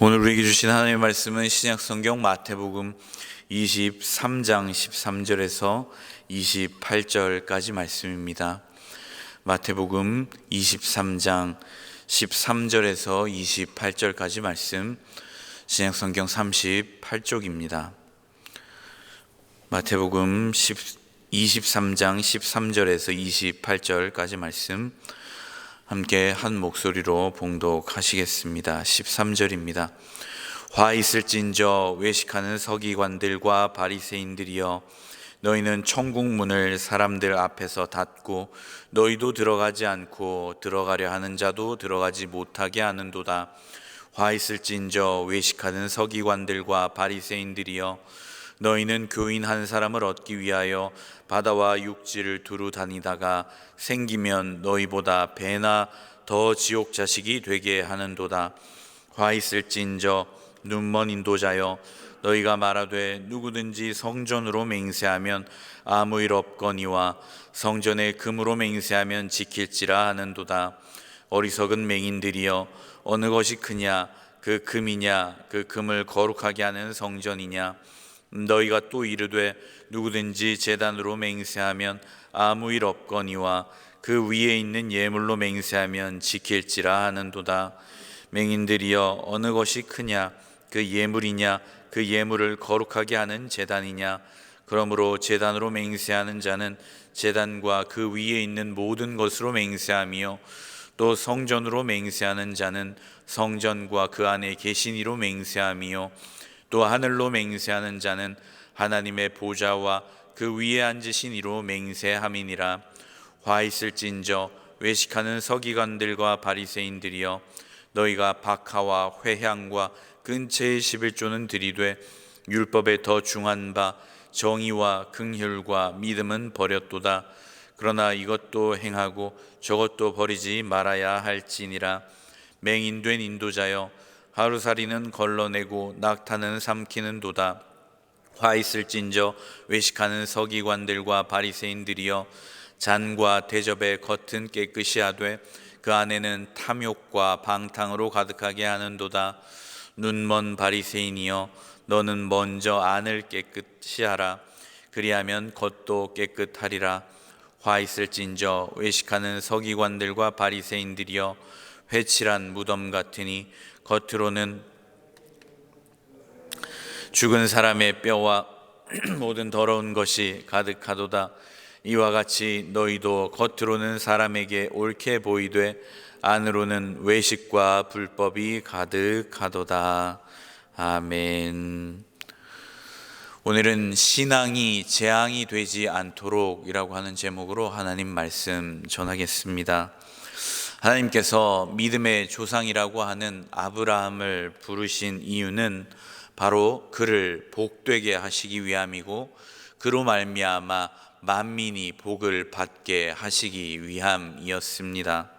오늘 우리에게 주신 하나님의 말씀은 신약성경 마태복음 23장 13절에서 28절까지 말씀입니다. 마태복음 23장 13절에서 28절까지 말씀, 신약성경 38쪽입니다. 마태복음 23장 13절에서 28절까지 말씀 함께 한 목소리로 봉독하시겠습니다. 13절입니다. 화 있을진저 외식하는 서기관들과 바리새인들이여, 너희는 천국 문을 사람들 앞에서 닫고 너희도 들어가지 않고 들어가려 하는 자도 들어가지 못하게 하는도다. 화 있을진저 외식하는 서기관들과 바리새인들이여, 너희는 교인 한 사람을 얻기 위하여 바다와 육지를 두루 다니다가 생기면 너희보다 배나 더 지옥 자식이 되게 하는도다. 화 있을진저 눈먼 인도자여, 너희가 말하되 누구든지 성전으로 맹세하면 아무 일 없거니와 성전에 금으로 맹세하면 지킬지라 하는도다. 어리석은 맹인들이여, 어느 것이 크냐, 그 금이냐, 그 금을 거룩하게 하는 성전이냐. 너희가 또 이르되 누구든지 제단으로 맹세하면 아무 일 없거니와 그 위에 있는 예물로 맹세하면 지킬지라 하는도다. 맹인들이여, 어느 것이 크냐, 그 예물이냐, 그 예물을 거룩하게 하는 제단이냐. 그러므로 제단으로 맹세하는 자는 제단과 그 위에 있는 모든 것으로 맹세하며, 또 성전으로 맹세하는 자는 성전과 그 안에 계신 이로 맹세하며, 또 하늘로 맹세하는 자는 하나님의 보좌와 그 위에 앉으신 이로 맹세함이니라. 화 있을진저 외식하는 서기관들과 바리새인들이여, 너희가 박하와 회향과 근처의 11조는 들이되 율법에 더 중한 바 정의와 긍휼과 믿음은 버렸도다. 그러나 이것도 행하고 저것도 버리지 말아야 할지니라. 맹인된 인도자여, 하루살이는 걸러내고 낙타는 삼키는 도다. 화 있을진저 외식하는 서기관들과 바리새인들이여, 잔과 대접의 겉은 깨끗이 하되 그 안에는 탐욕과 방탕으로 가득하게 하는도다. 눈먼 바리새인이여, 너는 먼저 안을 깨끗이 하라. 그리하면 겉도 깨끗하리라. 화 있을진저 외식하는 서기관들과 바리새인들이여, 회칠한 무덤 같으니 겉으로는 죽은 사람의 뼈와 모든 더러운 것이 가득하도다. 이와 같이 너희도 겉으로는 사람에게 옳게 보이되 안으로는 외식과 불법이 가득하도다. 아멘. 오늘은 신앙이 재앙이 되지 않도록 이라고 하는 제목으로 하나님 말씀 전하겠습니다. 하나님께서 믿음의 조상이라고 하는 아브라함을 부르신 이유는 바로 그를 복되게 하시기 위함이고, 그로 말미암아 만민이 복을 받게 하시기 위함이었습니다.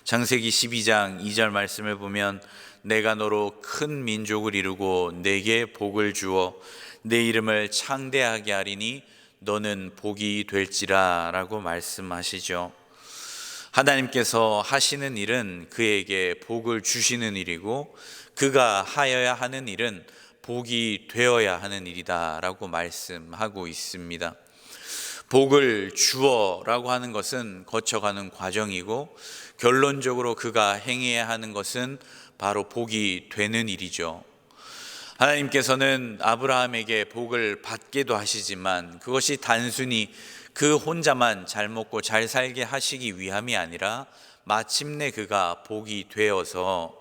창세기 12장 2절 말씀을 보면, 내가 너로 큰 민족을 이루고 내게 복을 주어 내 이름을 창대하게 하리니 너는 복이 될지라 라고 말씀하시죠. 하나님께서 하시는 일은 그에게 복을 주시는 일이고, 그가 하여야 하는 일은 복이 되어야 하는 일이다 라고 말씀하고 있습니다. 복을 주어라고 하는 것은 거쳐가는 과정이고, 결론적으로 그가 행해야 하는 것은 바로 복이 되는 일이죠. 하나님께서는 아브라함에게 복을 받게도 하시지만, 그것이 단순히 그 혼자만 잘 먹고 잘 살게 하시기 위함이 아니라 마침내 그가 복이 되어서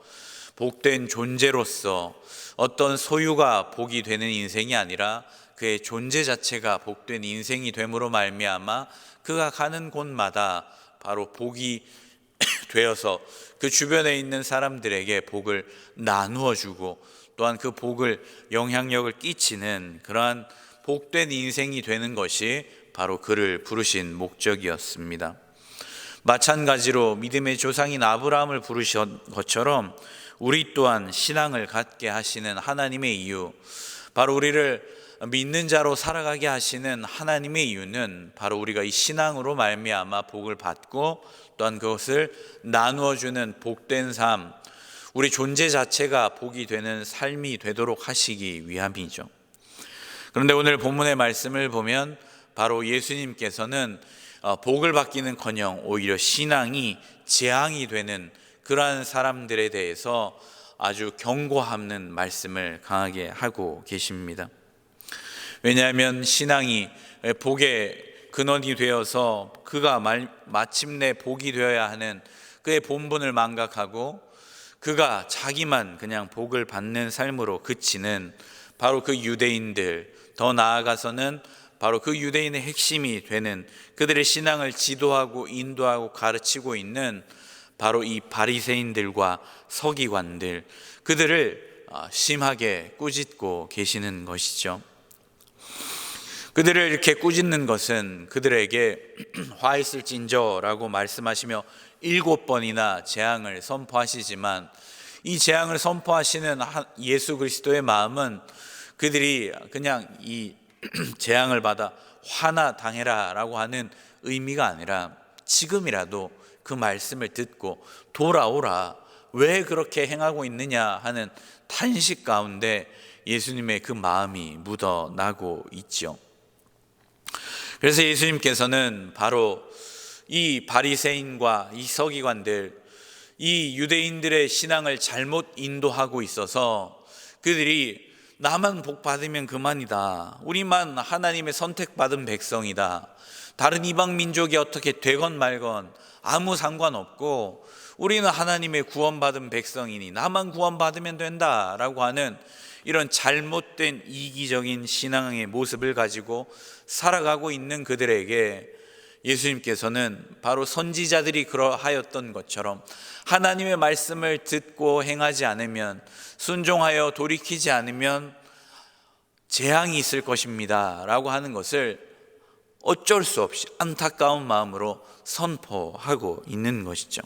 복된 존재로서, 어떤 소유가 복이 되는 인생이 아니라 그의 존재 자체가 복된 인생이 됨으로 말미암아 그가 가는 곳마다 바로 복이 되어서 그 주변에 있는 사람들에게 복을 나누어 주고, 또한 그 복을 영향력을 끼치는 그러한 복된 인생이 되는 것이 바로 그를 부르신 목적이었습니다. 마찬가지로 믿음의 조상인 아브라함을 부르신 것처럼 우리 또한 신앙을 갖게 하시는 하나님의 이유, 바로 우리를 믿는 자로 살아가게 하시는 하나님의 이유는 바로 우리가 이 신앙으로 말미암아 복을 받고, 또한 그것을 나누어 주는 복된 삶, 우리 존재 자체가 복이 되는 삶이 되도록 하시기 위함이죠. 그런데 오늘 본문의 말씀을 보면 바로 예수님께서는 복을 받기는커녕 오히려 신앙이 재앙이 되는 그러한 사람들에 대해서 아주 경고하는 말씀을 강하게 하고 계십니다. 왜냐하면 신앙이 복의 근원이 되어서 그가 마침내 복이 되어야 하는 그의 본분을 망각하고 그가 자기만 그냥 복을 받는 삶으로 그치는 바로 그 유대인들, 더 나아가서는 바로 그 유대인의 핵심이 되는 그들의 신앙을 지도하고 인도하고 가르치고 있는 바로 이 바리새인들과 서기관들, 그들을 심하게 꾸짖고 계시는 것이죠. 그들을 이렇게 꾸짖는 것은 그들에게 화 있을진저라고 말씀하시며 7번이나 재앙을 선포하시지만, 이 재앙을 선포하시는 예수 그리스도의 마음은 그들이 그냥 이 재앙을 받아 화나 당해라 라고 하는 의미가 아니라 지금이라도 그 말씀을 듣고 돌아오라, 왜 그렇게 행하고 있느냐 하는 탄식 가운데 예수님의 그 마음이 묻어나고 있죠. 그래서 예수님께서는 바로 이 바리새인과 이 서기관들, 이 유대인들의 신앙을 잘못 인도하고 있어서 그들이 나만 복 받으면 그만이다, 우리만 하나님의 선택받은 백성이다, 다른 이방 민족이 어떻게 되건 말건 아무 상관없고 우리는 하나님의 구원받은 백성이니 나만 구원받으면 된다라고 하는 이런 잘못된 이기적인 신앙의 모습을 가지고 살아가고 있는 그들에게 예수님께서는 바로 선지자들이 그러하였던 것처럼 하나님의 말씀을 듣고 행하지 않으면, 순종하여 돌이키지 않으면 재앙이 있을 것입니다 라고 하는 것을 어쩔 수 없이 안타까운 마음으로 선포하고 있는 것이죠.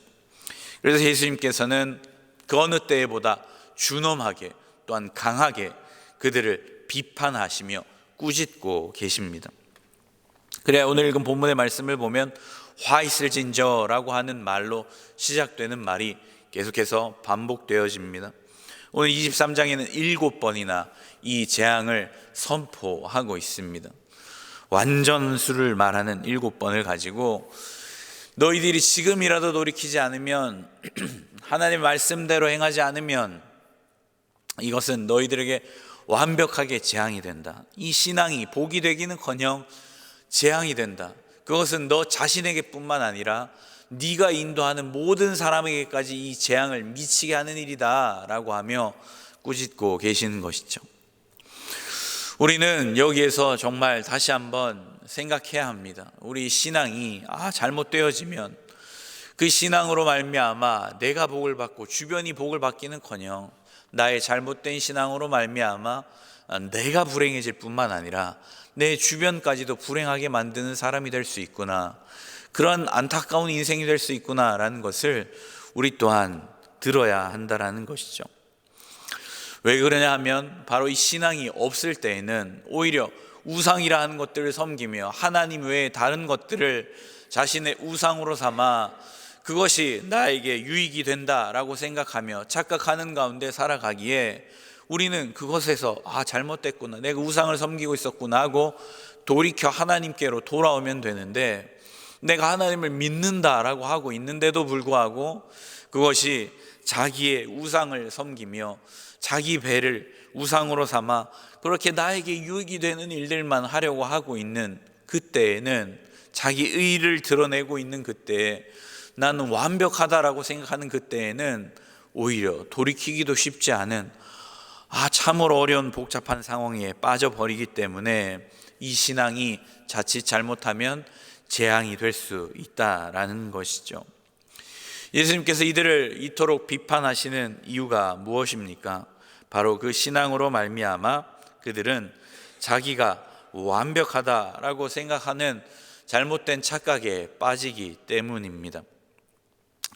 그래서 예수님께서는 그 어느 때보다 준엄하게 또한 강하게 그들을 비판하시며 꾸짖고 계십니다. 그래야 오늘 읽은 본문의 말씀을 보면 화 있을진저라고 하는 말로 시작되는 말이 계속해서 반복되어집니다. 오늘 23장에는 7번이나 이 재앙을 선포하고 있습니다. 완전수를 말하는 7번을 가지고 너희들이 지금이라도 돌이키지 않으면, 하나님의 말씀대로 행하지 않으면 이것은 너희들에게 완벽하게 재앙이 된다. 이 신앙이 복이 되기는커녕 재앙이 된다. 그것은 너 자신에게 뿐만 아니라 네가 인도하는 모든 사람에게까지 이 재앙을 미치게 하는 일이다 라고 하며 꾸짖고 계시는 것이죠. 우리는 여기에서 정말 다시 한번 생각해야 합니다. 우리 신앙이 잘못되어지면 그 신앙으로 말미암아 내가 복을 받고 주변이 복을 받기는커녕 나의 잘못된 신앙으로 말미암아 내가 불행해질 뿐만 아니라 내 주변까지도 불행하게 만드는 사람이 될 수 있구나, 그런 안타까운 인생이 될 수 있구나라는 것을 우리 또한 들어야 한다라는 것이죠. 왜 그러냐 하면 바로 이 신앙이 없을 때에는 오히려 우상이라 하는 것들을 섬기며 하나님 외에 다른 것들을 자신의 우상으로 삼아 그것이 나에게 유익이 된다라고 생각하며 착각하는 가운데 살아가기에 우리는 그것에서 잘못됐구나, 내가 우상을 섬기고 있었구나 하고 돌이켜 하나님께로 돌아오면 되는데, 내가 하나님을 믿는다라고 하고 있는데도 불구하고 그것이 자기의 우상을 섬기며 자기 배를 우상으로 삼아 그렇게 나에게 유익이 되는 일들만 하려고 하고 있는 그때에는, 자기 의를 드러내고 있는 그때에, 나는 완벽하다라고 생각하는 그때에는 오히려 돌이키기도 쉽지 않은 참으로 어려운 복잡한 상황에 빠져버리기 때문에 이 신앙이 자칫 잘못하면 재앙이 될 수 있다라는 것이죠. 예수님께서 이들을 이토록 비판하시는 이유가 무엇입니까? 바로 그 신앙으로 말미암아 그들은 자기가 완벽하다라고 생각하는 잘못된 착각에 빠지기 때문입니다.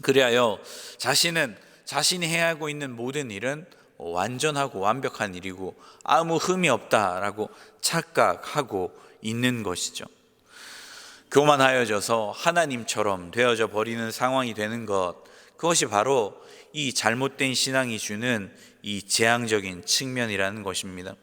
그리하여 자신이 행하고 있는 모든 일은 완전하고 완벽한 일이고 아무 흠이 없다라고 착각하고 있는 것이죠. 교만하여져서 하나님처럼 되어져 버리는 상황이 되는 것, 그것이 바로 이 잘못된 신앙이 주는 이 재앙적인 측면이라는 것입니다.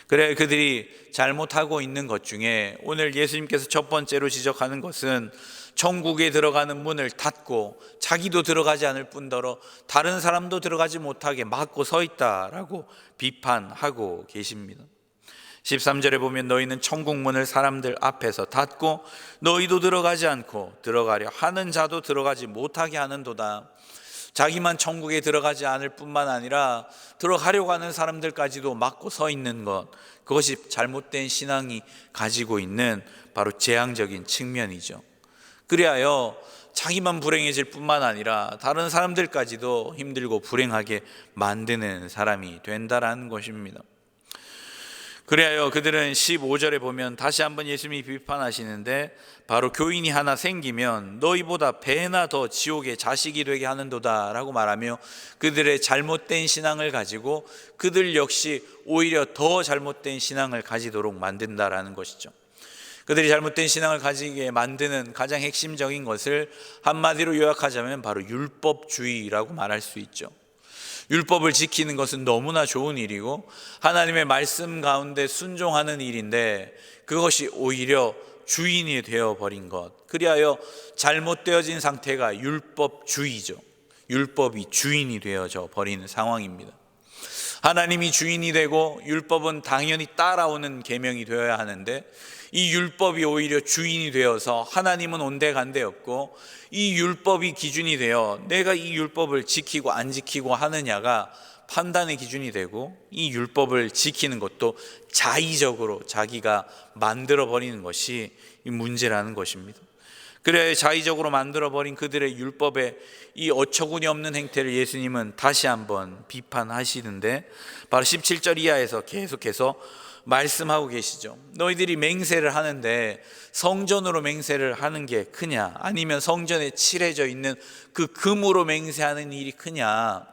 그래, 그들이 잘못하고 있는 것 중에 오늘 예수님께서 첫 번째로 지적하는 것은 천국에 들어가는 문을 닫고 자기도 들어가지 않을 뿐더러 다른 사람도 들어가지 못하게 막고 서 있다라고 비판하고 계십니다. 13절에 보면 너희는 천국 문을 사람들 앞에서 닫고 너희도 들어가지 않고 들어가려 하는 자도 들어가지 못하게 하는도다. 자기만 천국에 들어가지 않을 뿐만 아니라 들어가려고 하는 사람들까지도 막고 서 있는 것, 그것이 잘못된 신앙이 가지고 있는 바로 재앙적인 측면이죠. 그리하여 자기만 불행해질 뿐만 아니라 다른 사람들까지도 힘들고 불행하게 만드는 사람이 된다라는 것입니다. 그래요, 그들은 15절에 보면 다시 한번 예수님이 비판하시는데 바로 교인이 하나 생기면 너희보다 배나 더 지옥의 자식이 되게 하는도다 라고 말하며 그들의 잘못된 신앙을 가지고 그들 역시 오히려 더 잘못된 신앙을 가지도록 만든다라는 것이죠. 그들이 잘못된 신앙을 가지게 만드는 가장 핵심적인 것을 한마디로 요약하자면 바로 율법주의라고 말할 수 있죠. 율법을 지키는 것은 너무나 좋은 일이고 하나님의 말씀 가운데 순종하는 일인데 그것이 오히려 주인이 되어버린 것, 그리하여 잘못되어진 상태가 율법주의죠. 율법이 주인이 되어져 버리는 상황입니다. 하나님이 주인이 되고 율법은 당연히 따라오는 계명이 되어야 하는데 이 율법이 오히려 주인이 되어서 하나님은 온데간데 없고 이 율법이 기준이 되어 내가 이 율법을 지키고 안 지키고 하느냐가 판단의 기준이 되고 이 율법을 지키는 것도 자의적으로 자기가 만들어버리는 것이 이 문제라는 것입니다. 그래, 자의적으로 만들어버린 그들의 율법의 이 어처구니 없는 행태를 예수님은 다시 한번 비판하시는데 바로 17절 이하에서 계속해서 말씀하고 계시죠. 너희들이 맹세를 하는데 성전으로 맹세를 하는 게 크냐, 아니면 성전에 칠해져 있는 그 금으로 맹세하는 일이 크냐.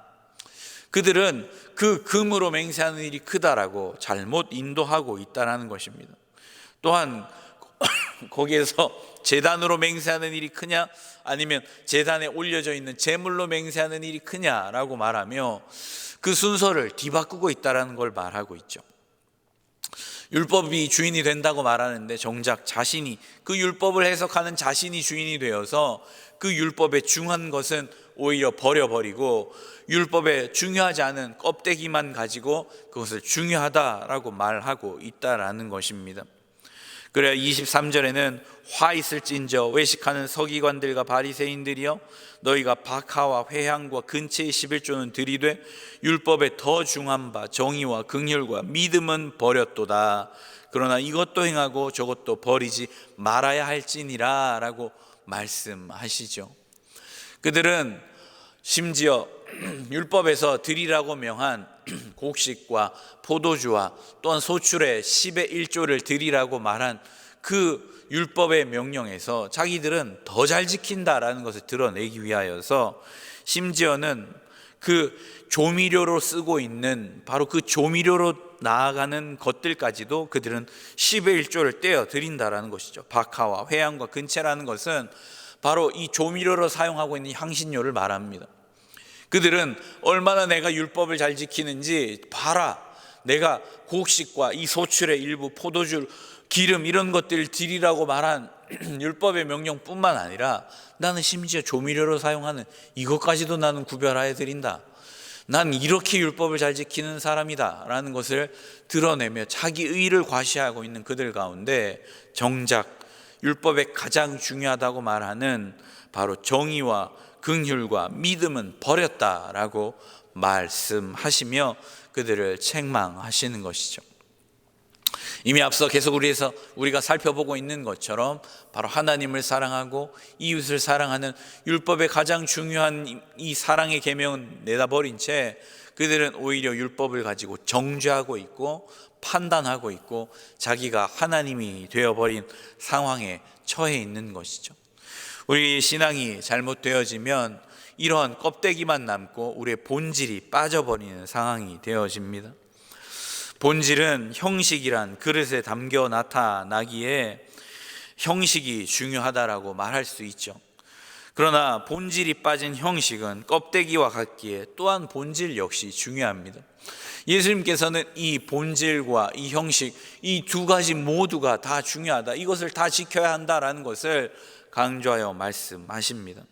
그들은 그 금으로 맹세하는 일이 크다라고 잘못 인도하고 있다는 것입니다. 또한 거기에서 제단으로 맹세하는 일이 크냐, 아니면 제단에 올려져 있는 제물로 맹세하는 일이 크냐라고 말하며 그 순서를 뒤바꾸고 있다는 걸 말하고 있죠. 율법이 주인이 된다고 말하는데 정작 자신이 그 율법을 해석하는 자신이 주인이 되어서 그 율법의 중요한 것은 오히려 버려버리고 율법에 중요하지 않은 껍데기만 가지고 그것을 중요하다라고 말하고 있다라는 것입니다. 그래야 23절에는 화 있을진저 외식하는 서기관들과 바리새인들이여 너희가 박하와 회향과 근체의 11조는 들이되 율법에 더 중한 바 정의와 긍휼과 믿음은 버렸도다. 그러나 이것도 행하고 저것도 버리지 말아야 할지니라 라고 말씀하시죠. 그들은 심지어 율법에서 드리라고 명한 곡식과 포도주와 또한 소출의 10의 1조를 드리라고 말한 그 율법의 명령에서 자기들은 더 잘 지킨다라는 것을 드러내기 위하여서 심지어는 그 조미료로 쓰고 있는 바로 그 조미료로 나아가는 것들까지도 그들은 10의 1조를 떼어 드린다라는 것이죠. 박하와 회향과 근체라는 것은 바로 이 조미료로 사용하고 있는 향신료를 말합니다. 그들은 얼마나 내가 율법을 잘 지키는지 봐라, 내가 곡식과 이 소출의 일부 포도주, 기름 이런 것들을 드리라고 말한 율법의 명령뿐만 아니라 나는 심지어 조미료로 사용하는 이것까지도 나는 구별하여 드린다. 난 이렇게 율법을 잘 지키는 사람이다 라는 것을 드러내며 자기 의의를 과시하고 있는 그들 가운데 정작 율법에 가장 중요하다고 말하는 바로 정의와 긍휼과 믿음은 버렸다라고 말씀하시며 그들을 책망하시는 것이죠. 이미 앞서 계속 우리가 살펴보고 있는 것처럼 바로 하나님을 사랑하고 이웃을 사랑하는 율법의 가장 중요한 이 사랑의 계명은 내다버린 채 그들은 오히려 율법을 가지고 정죄하고 있고 판단하고 있고 자기가 하나님이 되어버린 상황에 처해 있는 것이죠. 우리 신앙이 잘못되어지면 이러한 껍데기만 남고 우리의 본질이 빠져버리는 상황이 되어집니다. 본질은 형식이란 그릇에 담겨 나타나기에 형식이 중요하다라고 말할 수 있죠. 그러나 본질이 빠진 형식은 껍데기와 같기에 또한 본질 역시 중요합니다. 예수님께서는 이 본질과 이 형식, 이 두 가지 모두가 다 중요하다, 이것을 다 지켜야 한다라는 것을 강조하여 말씀하십니다.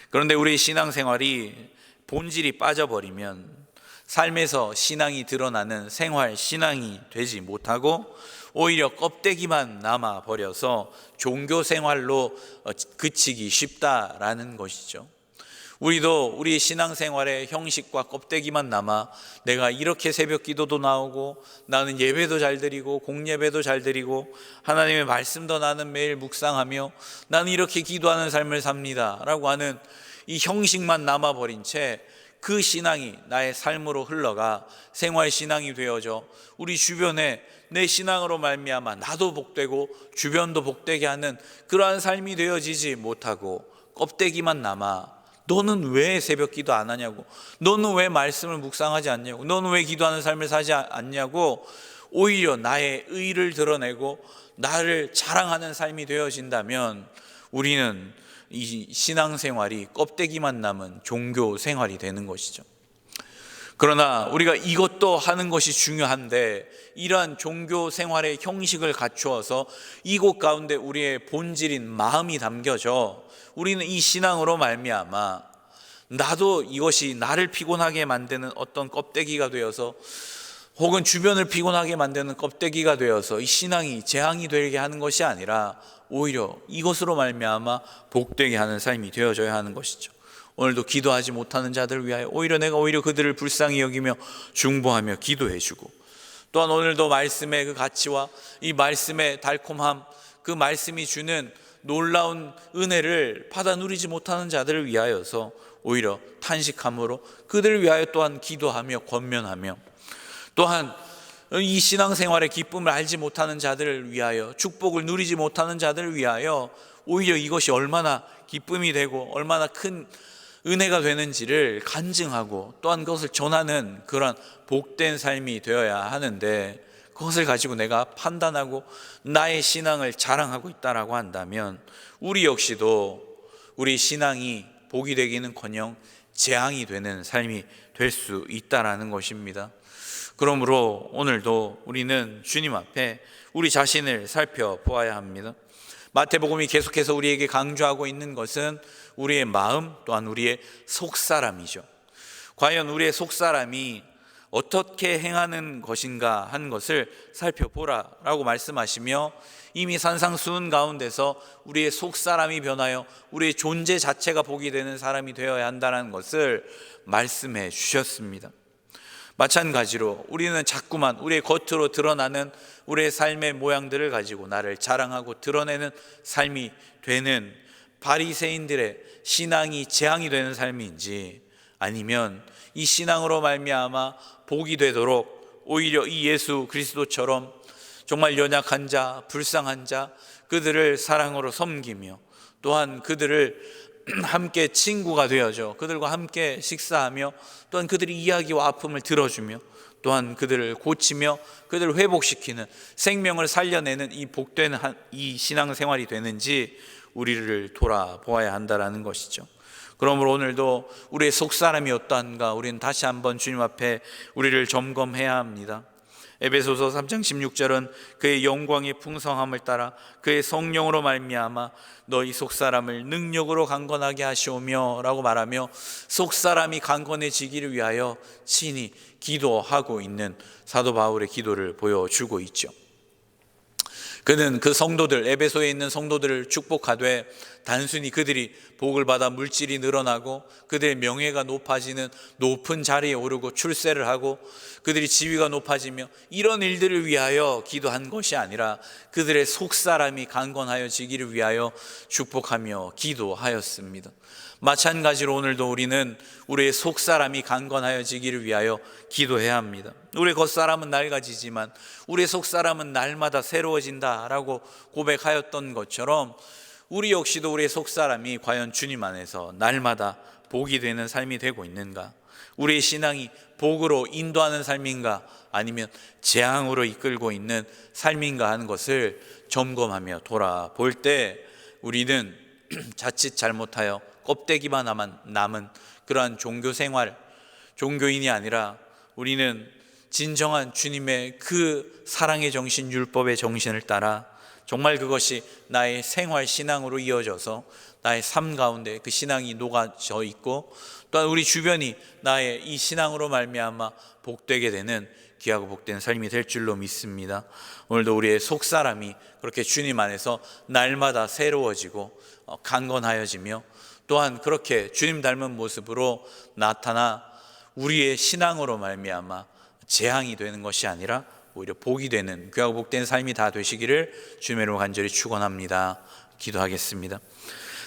그런데 우리 신앙생활이 본질이 빠져버리면 삶에서 신앙이 드러나는 생활 신앙이 되지 못하고 오히려 껍데기만 남아버려서 종교 생활로 그치기 쉽다라는 것이죠. 우리도 우리 신앙생활의 형식과 껍데기만 남아 내가 이렇게 새벽 기도도 나오고 나는 예배도 잘 드리고 공예배도 잘 드리고 하나님의 말씀도 나는 매일 묵상하며 나는 이렇게 기도하는 삶을 삽니다 라고 하는 이 형식만 남아버린 채 그 신앙이 나의 삶으로 흘러가 생활 신앙이 되어져 우리 주변에 내 신앙으로 말미암아 나도 복되고 주변도 복되게 하는 그러한 삶이 되어지지 못하고 껍데기만 남아 너는 왜 새벽 기도 안 하냐고, 너는 왜 말씀을 묵상하지 않냐고, 너는 왜 기도하는 삶을 사지 않냐고 오히려 나의 의를 드러내고 나를 자랑하는 삶이 되어진다면 우리는 이 신앙생활이 껍데기만 남은 종교 생활이 되는 것이죠. 그러나 우리가 이것도 하는 것이 중요한데 이러한 종교 생활의 형식을 갖추어서 이곳 가운데 우리의 본질인 마음이 담겨져 우리는 이 신앙으로 말미암아 나도 이것이 나를 피곤하게 만드는 어떤 껍데기가 되어서 혹은 주변을 피곤하게 만드는 껍데기가 되어서 이 신앙이 재앙이 되게 하는 것이 아니라 오히려 이것으로 말미암아 복되게 하는 삶이 되어져야 하는 것이죠. 오늘도 기도하지 못하는 자들을 위하여 내가 그들을 불쌍히 여기며 중보하며 기도해주고, 또한 오늘도 말씀의 그 가치와 이 말씀의 달콤함, 그 말씀이 주는 놀라운 은혜를 받아 누리지 못하는 자들을 위하여서 오히려 탄식함으로 그들을 위하여 또한 기도하며 권면하며, 또한 이 신앙생활의 기쁨을 알지 못하는 자들을 위하여, 축복을 누리지 못하는 자들을 위하여 오히려 이것이 얼마나 기쁨이 되고 얼마나 큰 은혜가 되는지를 간증하고 또한 그것을 전하는 그런 복된 삶이 되어야 하는데, 그것을 가지고 내가 판단하고 나의 신앙을 자랑하고 있다라고 한다면 우리 역시도 우리 신앙이 복이 되기는커녕 재앙이 되는 삶이 될 수 있다라는 것입니다. 그러므로 오늘도 우리는 주님 앞에 우리 자신을 살펴보아야 합니다. 마태복음이 계속해서 우리에게 강조하고 있는 것은 우리의 마음 또한 우리의 속사람이죠. 과연 우리의 속사람이 어떻게 행하는 것인가 한 것을 살펴보라라고 말씀하시며 이미 산상수훈 가운데서 우리의 속사람이 변하여 우리의 존재 자체가 복이 되는 사람이 되어야 한다는 것을 말씀해 주셨습니다. 마찬가지로 우리는 자꾸만 우리의 겉으로 드러나는 우리의 삶의 모양들을 가지고 나를 자랑하고 드러내는 삶이 되는 바리새인들의 신앙이 재앙이 되는 삶인지, 아니면 이 신앙으로 말미암아 복이 되도록 오히려 이 예수 그리스도처럼 정말 연약한 자, 불쌍한 자, 그들을 사랑으로 섬기며 또한 그들을 함께 친구가 되어져 그들과 함께 식사하며 또한 그들의 이야기와 아픔을 들어주며 또한 그들을 고치며 그들을 회복시키는, 생명을 살려내는 이 복된 이 신앙생활이 되는지 우리를 돌아보아야 한다는 것이죠. 그러므로 오늘도 우리의 속사람이 어떠한가 우리는 다시 한번 주님 앞에 우리를 점검해야 합니다. 에베소서 3장 16절은 그의 영광의 풍성함을 따라 그의 성령으로 말미암아 너희 속사람을 능력으로 강건하게 하시오며 라고 말하며 속사람이 강건해지기를 위하여 친히 기도하고 있는 사도 바울의 기도를 보여주고 있죠. 그는 그 성도들, 에베소에 있는 성도들을 축복하되 단순히 그들이 복을 받아 물질이 늘어나고 그들의 명예가 높아지는 높은 자리에 오르고 출세를 하고 그들이 지위가 높아지며 이런 일들을 위하여 기도한 것이 아니라 그들의 속사람이 강건하여지기를 위하여 축복하며 기도하였습니다. 마찬가지로 오늘도 우리는 우리의 속사람이 강건하여지기를 위하여 기도해야 합니다. 우리의 겉사람은 낡아지지만 우리의 속사람은 날마다 새로워진다라고 고백하였던 것처럼 우리 역시도 우리의 속사람이 과연 주님 안에서 날마다 복이 되는 삶이 되고 있는가? 우리의 신앙이 복으로 인도하는 삶인가? 아니면 재앙으로 이끌고 있는 삶인가 하는 것을 점검하며 돌아볼 때 우리는 자칫 잘못하여 껍데기만 남은 그러한 종교 생활, 종교인이 아니라 우리는 진정한 주님의 그 사랑의 정신, 율법의 정신을 따라 정말 그것이 나의 생활 신앙으로 이어져서 나의 삶 가운데 그 신앙이 녹아져 있고, 또한 우리 주변이 나의 이 신앙으로 말미암아 복되게 되는 귀하고 복된 삶이 될 줄로 믿습니다. 오늘도 우리의 속사람이 그렇게 주님 안에서 날마다 새로워지고 강건하여지며, 또한 그렇게 주님 닮은 모습으로 나타나 우리의 신앙으로 말미암아 재앙이 되는 것이 아니라 오히려 복이 되는 귀하고 복된 삶이 다 되시기를 주님의 이름으로 간절히 축원합니다. 기도하겠습니다.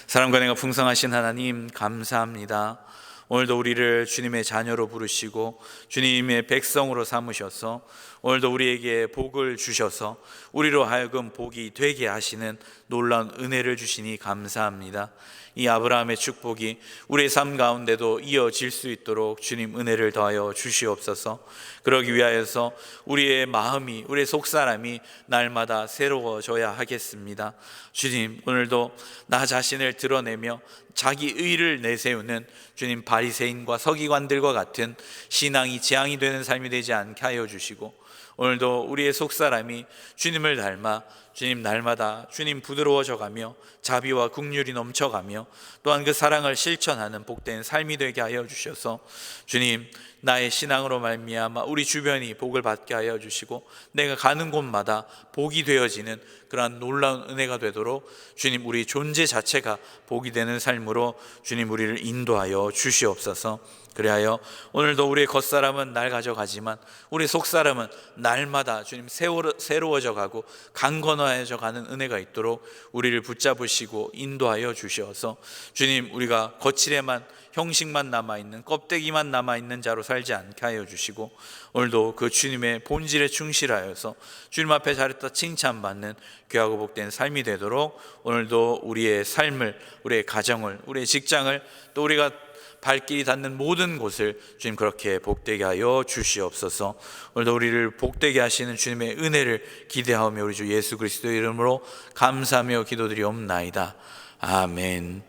사랑과 은혜가 풍성하신 하나님, 감사합니다. 오늘도 우리를 주님의 자녀로 부르시고 주님의 백성으로 삼으셔서 오늘도 우리에게 복을 주셔서 우리로 하여금 복이 되게 하시는 놀라운 은혜를 주시니 감사합니다. 이 아브라함의 축복이 우리의 삶 가운데도 이어질 수 있도록 주님 은혜를 더하여 주시옵소서. 그러기 위하여서 우리의 마음이, 우리의 속사람이 날마다 새로워져야 하겠습니다. 주님, 오늘도 나 자신을 드러내며 자기 의를 내세우는 주님 바리새인과 서기관들과 같은 신앙이 재앙이 되는 삶이 되지 않게 하여 주시고, 오늘도 우리의 속사람이 주님을 닮아 주님 날마다 주님 부드러워져 가며 자비와 긍휼이 넘쳐가며 또한 그 사랑을 실천하는 복된 삶이 되게 하여 주셔서 주님 나의 신앙으로 말미암아 우리 주변이 복을 받게 하여 주시고 내가 가는 곳마다 복이 되어지는 그러한 놀라운 은혜가 되도록 주님 우리 존재 자체가 복이 되는 삶으로 주님 우리를 인도하여 주시옵소서. 그리하여 오늘도 우리의 겉사람은 날 가져가지만 우리 속사람은 날마다 주님 새로워져 가고 강건해져 가는 은혜가 있도록 우리를 붙잡으시고 인도하여 주셔서 주님 우리가 거칠에만 형식만 남아있는, 껍데기만 남아있는 자로 살지 않게 하여 주시고 오늘도 그 주님의 본질에 충실하여서 주님 앞에 잘했다 칭찬받는 귀하고 복된 삶이 되도록 오늘도 우리의 삶을, 우리의 가정을, 우리의 직장을, 또 우리가 발길이 닿는 모든 곳을 주님 그렇게 복되게 하여 주시옵소서. 오늘도 우리를 복되게 하시는 주님의 은혜를 기대하며 우리 주 예수 그리스도의 이름으로 감사하며 기도드리옵나이다. 아멘.